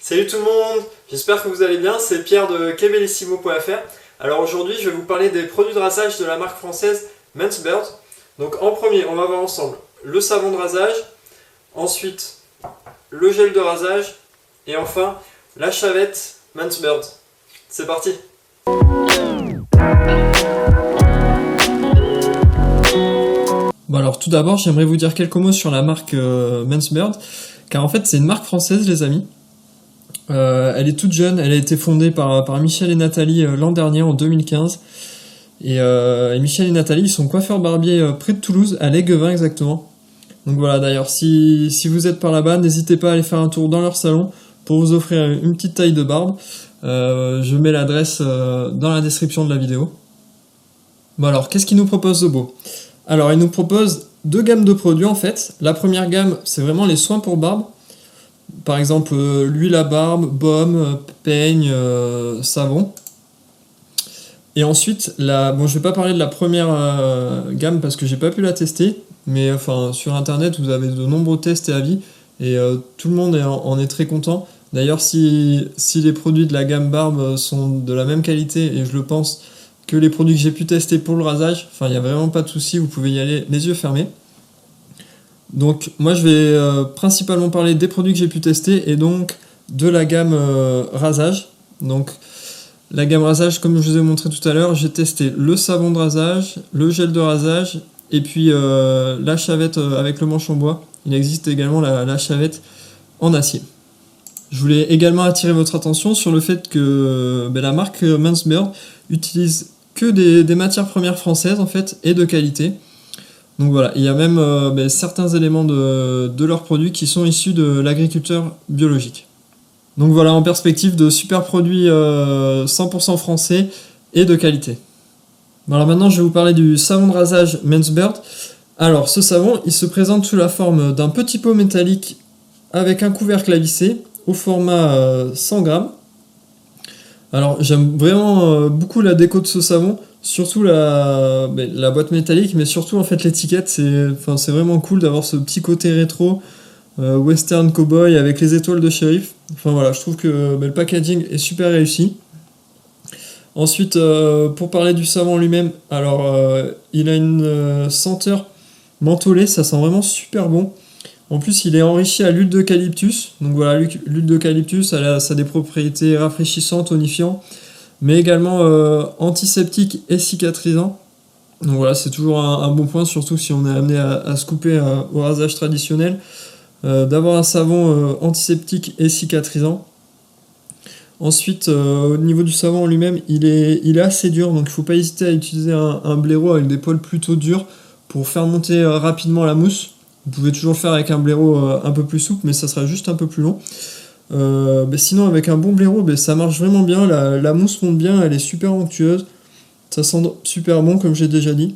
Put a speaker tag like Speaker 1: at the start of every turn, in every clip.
Speaker 1: Salut tout le monde, j'espère que vous allez bien, c'est Pierre de kbellissimo.fr. Alors aujourd'hui je vais vous parler des produits de rasage de la marque française Mansbird. Donc en premier on va voir ensemble le savon de rasage, ensuite le gel de rasage et enfin la chavette Mansbird. C'est parti!
Speaker 2: Bon alors tout d'abord j'aimerais vous dire quelques mots sur la marque Mansbird, car en fait c'est une marque française les amis. Elle est toute jeune, elle a été fondée par Michel et Nathalie l'an dernier en 2015. Et Michel et Nathalie ils sont coiffeurs barbiers près de Toulouse, à Léguevin exactement. Donc voilà, d'ailleurs si vous êtes par là-bas, n'hésitez pas à aller faire un tour dans leur salon pour vous offrir une petite taille de barbe. Je mets l'adresse dans la description de la vidéo. Bon alors, qu'est-ce qu'ils nous proposent de beau? Alors, ils nous proposent deux gammes de produits en fait. La première gamme, c'est vraiment les soins pour barbe. Par exemple, l'huile à barbe, baume, peigne, savon. Et ensuite, bon, je vais pas parler de la première gamme parce que j'ai pas pu la tester. Mais enfin, sur internet, vous avez de nombreux tests et avis. Et tout le monde en est très content. D'ailleurs, si les produits de la gamme barbe sont de la même qualité, et je le pense, que les produits que j'ai pu tester pour le rasage, enfin il n'y a vraiment pas de souci, vous pouvez y aller les yeux fermés. Donc moi je vais principalement parler des produits que j'ai pu tester et donc de la gamme rasage. Donc la gamme rasage, comme je vous ai montré tout à l'heure, j'ai testé le savon de rasage, le gel de rasage et puis la chavette avec le manche en bois. Il existe également la chavette en acier. Je voulais également attirer votre attention sur le fait que la marque Mansbird utilise que des matières premières françaises en fait et de qualité. Donc voilà, il y a même certains éléments de leurs produits qui sont issus de l'agriculture biologique. Donc voilà, en perspective de super produits 100% français et de qualité. Bon, alors maintenant je vais vous parler du savon de rasage Mansbird. Alors ce savon, il se présente sous la forme d'un petit pot métallique avec un couvercle à visser au format 100 grammes. Alors j'aime vraiment beaucoup la déco de ce savon, surtout la boîte métallique, mais surtout en fait l'étiquette, c'est vraiment cool d'avoir ce petit côté rétro, western cowboy avec les étoiles de shérif. Enfin voilà, je trouve que le packaging est super réussi. Ensuite, pour parler du savon lui-même, alors il a une senteur mentholée, ça sent vraiment super bon. En plus, il est enrichi à l'huile d'eucalyptus. Donc voilà, l'huile d'eucalyptus, ça a des propriétés rafraîchissantes, tonifiantes, mais également antiseptiques et cicatrisants. Donc voilà, c'est toujours un bon point, surtout si on est amené à se couper au rasage traditionnel, d'avoir un savon antiseptique et cicatrisant. Ensuite, au niveau du savon en lui-même, il est assez dur, donc il ne faut pas hésiter à utiliser un blaireau avec des poils plutôt durs pour faire monter rapidement la mousse. Vous pouvez toujours le faire avec un blaireau un peu plus souple, mais ça sera juste un peu plus long. Sinon, avec un bon blaireau, ça marche vraiment bien. La mousse monte bien, elle est super onctueuse. Ça sent super bon, comme j'ai déjà dit.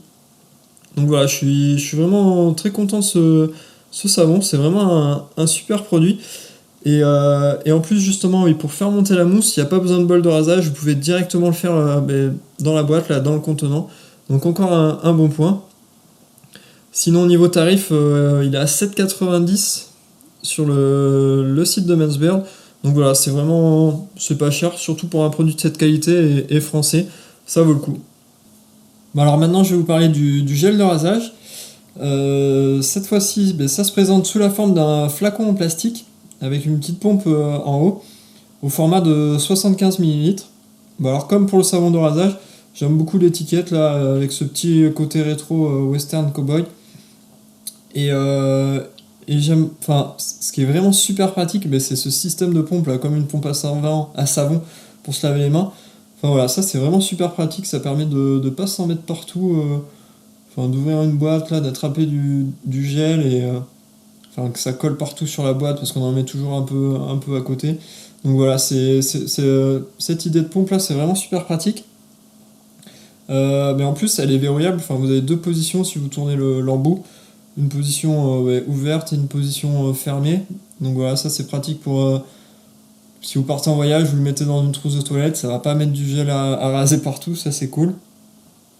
Speaker 2: Donc voilà, je suis vraiment très content de ce savon. C'est vraiment un super produit. Et en plus, justement, oui, pour faire monter la mousse, il n'y a pas besoin de bol de rasage. Vous pouvez directement le faire dans la boîte, là, dans le contenant. Donc encore un bon point. Sinon, niveau tarif, il est à 7,90 sur le site de Mansbird. Donc voilà, c'est pas cher, surtout pour un produit de cette qualité et français, ça vaut le coup. Bon, alors maintenant, je vais vous parler du gel de rasage. Cette fois-ci, ça se présente sous la forme d'un flacon en plastique avec une petite pompe en haut au format de 75 ml. Bon, alors comme pour le savon de rasage, j'aime beaucoup l'étiquette là avec ce petit côté rétro western cowboy. Et j'aime, enfin, ce qui est vraiment super pratique, c'est ce système de pompe là, comme une pompe à savon pour se laver les mains. Enfin voilà, ça c'est vraiment super pratique, ça permet de pas s'en mettre partout, d'ouvrir une boîte là, d'attraper du gel et que ça colle partout sur la boîte parce qu'on en met toujours un peu à côté. Donc voilà, cette idée de pompe là, c'est vraiment super pratique. Mais en plus, elle est verrouillable. Enfin, vous avez deux positions si vous tournez l'embout. Une position ouverte et une position fermée. Donc voilà, ça c'est pratique pour si vous partez en voyage, vous le mettez dans une trousse de toilette, ça va pas mettre du gel à raser partout, ça c'est cool.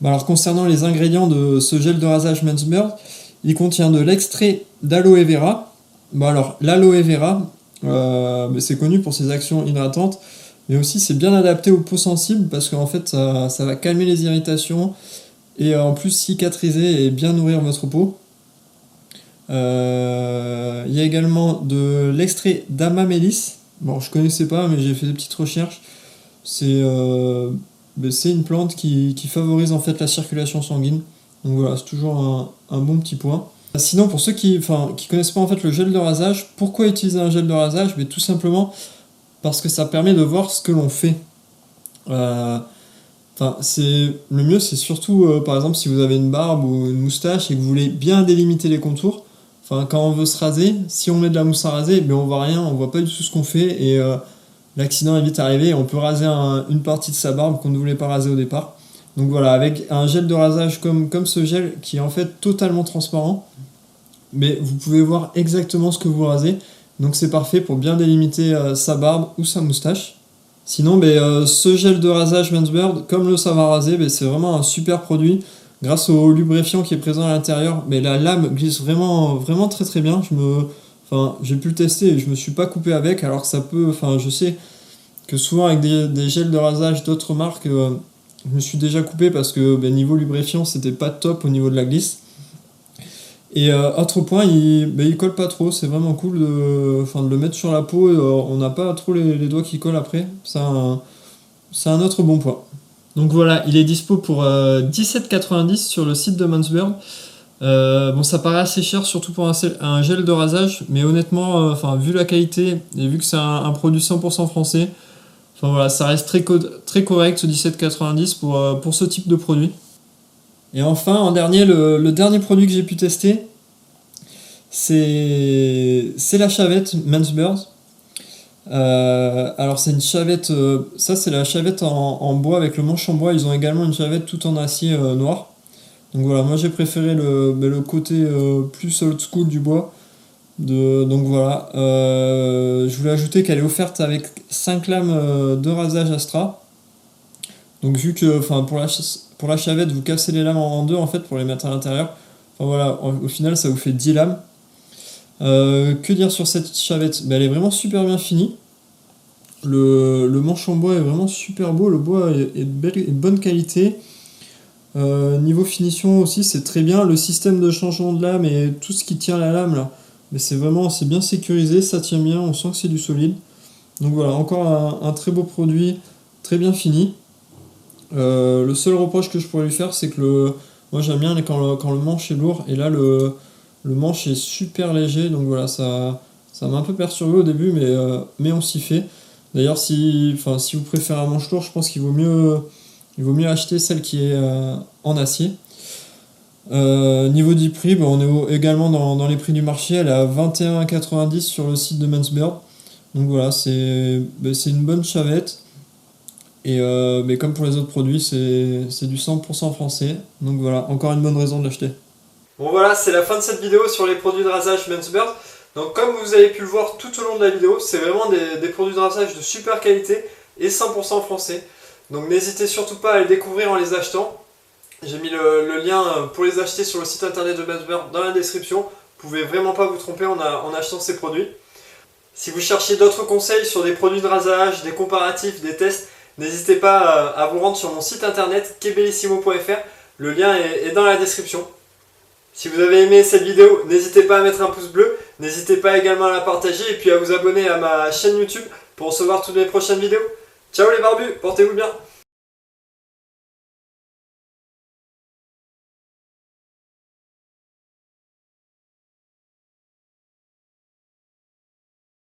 Speaker 2: Alors concernant les ingrédients de ce gel de rasage Mansbird, il contient de l'extrait d'aloe vera. Alors l'aloe vera, Mais c'est connu pour ses actions hydratantes, mais aussi c'est bien adapté aux peaux sensibles parce qu'en fait ça va calmer les irritations et en plus cicatriser et bien nourrir votre peau. Il y a également de l'extrait d'Amamélis. Bon, je connaissais pas, mais j'ai fait des petites recherches. C'est une plante qui favorise en fait la circulation sanguine. Donc voilà, c'est toujours un bon petit point. Sinon, pour ceux qui connaissent pas en fait le gel de rasage, pourquoi utiliser un gel de rasage? Mais tout simplement parce que ça permet de voir ce que l'on fait. Le mieux, c'est surtout par exemple si vous avez une barbe ou une moustache et que vous voulez bien délimiter les contours. Enfin, quand on veut se raser, si on met de la mousse à raser, on voit rien, on voit pas du tout ce qu'on fait et l'accident est vite arrivé et on peut raser une partie de sa barbe qu'on ne voulait pas raser au départ. Donc voilà, avec un gel de rasage comme ce gel qui est en fait totalement transparent, mais vous pouvez voir exactement ce que vous rasez. Donc c'est parfait pour bien délimiter sa barbe ou sa moustache. Sinon, ce gel de rasage Mansbird, comme le savon à raser, c'est vraiment un super produit. Grâce au lubrifiant qui est présent à l'intérieur, la lame glisse vraiment, vraiment très très bien. J'ai pu le tester et je me suis pas coupé avec, alors que ça peut. Je sais que souvent avec des gels de rasage d'autres marques, je me suis déjà coupé parce que niveau lubrifiant, c'était pas top au niveau de la glisse. Et autre point, il colle pas trop, c'est vraiment cool de le mettre sur la peau, on n'a pas trop les doigts qui collent après, c'est un autre bon point. Donc voilà, il est dispo pour 17,90 sur le site de Mansbird. Ça paraît assez cher, surtout pour un gel de rasage, mais honnêtement, vu la qualité et vu que c'est un produit 100% français, ça reste très correct ce 17,90 pour ce type de produit. Et enfin, en dernier, le dernier produit que j'ai pu tester, c'est la chavette Mansbird. Alors c'est une chavette, ça c'est la chavette en bois avec le manche en bois. Ils ont également une chavette tout en acier noir. Donc voilà, moi j'ai préféré le côté plus old school du bois. Donc voilà, je voulais ajouter qu'elle est offerte avec 5 lames de rasage Astra. Donc vu que pour la chavette vous cassez les lames en deux en fait pour les mettre à l'intérieur. Au final ça vous fait 10 lames. Que dire sur cette chavette? Elle est vraiment super bien finie. Le manche en bois est vraiment super beau, le bois est de bonne qualité. Niveau finition aussi c'est très bien, le système de changement de lame et tout ce qui tient la lame là, c'est bien sécurisé, ça tient bien, on sent que c'est du solide. Donc voilà, encore un très beau produit, très bien fini. Le seul reproche que je pourrais lui faire c'est que moi j'aime bien quand le manche est lourd et là le manche est super léger, donc voilà, ça m'a un peu perturbé au début, mais on s'y fait. D'ailleurs, si vous préférez un manche lourd, je pense qu'il vaut mieux acheter celle qui est en acier. Niveau du prix, on est également dans les prix du marché, elle est à 21,90 sur le site de Mansbird. Donc voilà, c'est une bonne chavette. Et comme pour les autres produits, c'est du 100% français. Donc voilà, encore une bonne raison de l'acheter.
Speaker 1: Bon voilà, c'est la fin de cette vidéo sur les produits de rasage Mansbird. Donc comme vous avez pu le voir tout au long de la vidéo, c'est vraiment des produits de rasage de super qualité et 100% français. Donc n'hésitez surtout pas à les découvrir en les achetant. J'ai mis le lien pour les acheter sur le site internet de Mansbird dans la description. Vous pouvez vraiment pas vous tromper en achetant ces produits. Si vous cherchez d'autres conseils sur des produits de rasage, des comparatifs, des tests, n'hésitez pas à vous rendre sur mon site internet kebellissimo.fr. Le lien est dans la description. Si vous avez aimé cette vidéo, n'hésitez pas à mettre un pouce bleu, n'hésitez pas également à la partager et puis à vous abonner à ma chaîne YouTube pour recevoir toutes mes prochaines vidéos. Ciao les barbus, portez-vous bien!